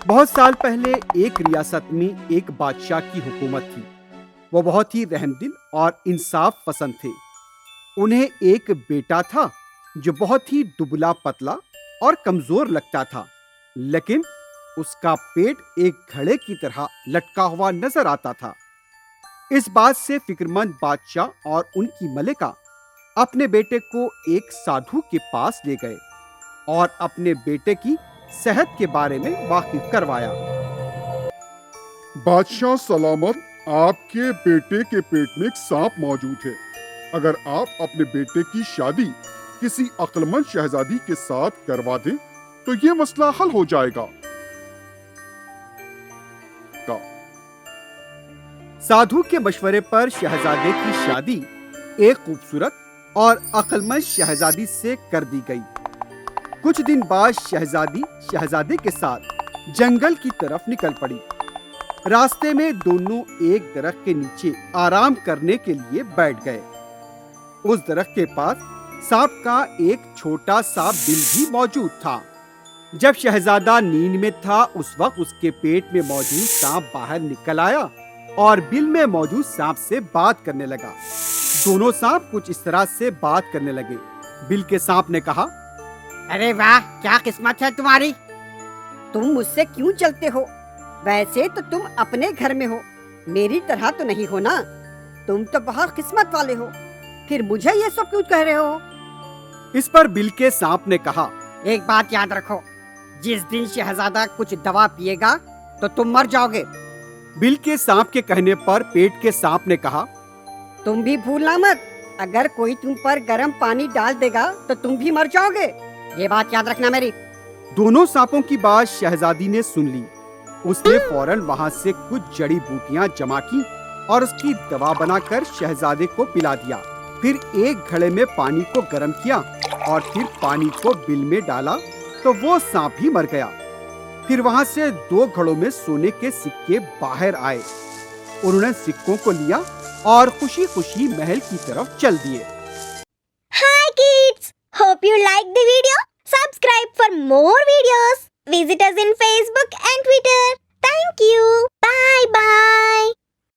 بہت سال پہلے ایک ریاست میں ایک بادشاہ کی حکومت تھی۔ وہ بہت ہی رحم دل اور انصاف پسند تھے۔ انہیں ایک بیٹا تھا جو بہت ہی دبلا پتلا اور کمزور لگتا تھا، لیکن اس کا پیٹ ایک گھڑے کی طرح لٹکا ہوا نظر آتا تھا۔ اس بات سے فکر مند بادشاہ اور ان کی ملکہ اپنے بیٹے کو ایک سادھو کے پاس لے گئے اور اپنے بیٹے کی صحت کے بارے میں واقف کروایا۔ بادشاہ سلامت، آپ کے بیٹے کے پیٹ میں ایک سانپ موجود ہے۔ اگر آپ اپنے بیٹے کی شادی کسی عقل مند شہزادی کے ساتھ کروا دیں تو یہ مسئلہ حل ہو جائے گا۔ سادھو کے مشورے پر شہزادے کی شادی ایک خوبصورت اور عقل مند شہزادی سے کر دی گئی۔ کچھ دن بعد شہزادی شہزادے کے ساتھ جنگل کی طرف نکل پڑی۔ راستے میں دونوں ایک درخت کے نیچے آرام کرنے کے لیے بیٹھ گئے۔ اس درخت کے پاس سانپ کا ایک چھوٹا سا بل بھی موجود تھا۔ جب شہزادہ نیند میں تھا، اس وقت اس کے پیٹ میں موجود سانپ باہر نکل آیا اور بل میں موجود سانپ سے بات کرنے لگا۔ دونوں سانپ کچھ اس طرح سے بات کرنے لگے۔ بل کے سانپ نے کہا، ارے واہ، کیا قسمت ہے تمہاری! تم مجھ سے کیوں چلتے ہو؟ ویسے تو تم اپنے گھر میں ہو، میری طرح تو نہیں ہو نا۔ تم تو بہت قسمت والے ہو، پھر مجھے یہ سب کیوں کہہ رہے ہو؟ اس پر بل کے سانپ نے کہا، ایک بات یاد رکھو، جس دن شہزادہ کچھ دوا پیے گا تو تم مر جاؤ گے۔ بل کے سانپ کے کہنے پر پیٹ کے سانپ نے کہا، تم بھی بھولنا مت، اگر کوئی تم پر گرم پانی ڈال دے گا تو تم بھی مر جاؤ گے، یہ بات یاد رکھنا میری۔ دونوں سانپوں کی بات شہزادی نے سن لی۔ اس نے فوراً وہاں سے کچھ جڑی بوٹیاں جمع کی اور اس کی دوا بنا کر شہزادے کو پلا دیا۔ پھر ایک گھڑے میں پانی کو گرم کیا اور پھر پانی کو بل میں ڈالا تو وہ سانپ بھی مر گیا۔ پھر وہاں سے 2 گھڑوں میں سونے کے سکے باہر آئے۔ انہوں نے سکوں کو لیا اور خوشی خوشی محل کی طرف چل دیے۔ Hi kids! Hope you liked the video. Subscribe for more videos. Visit us in Facebook and Twitter. Thank you. Bye bye.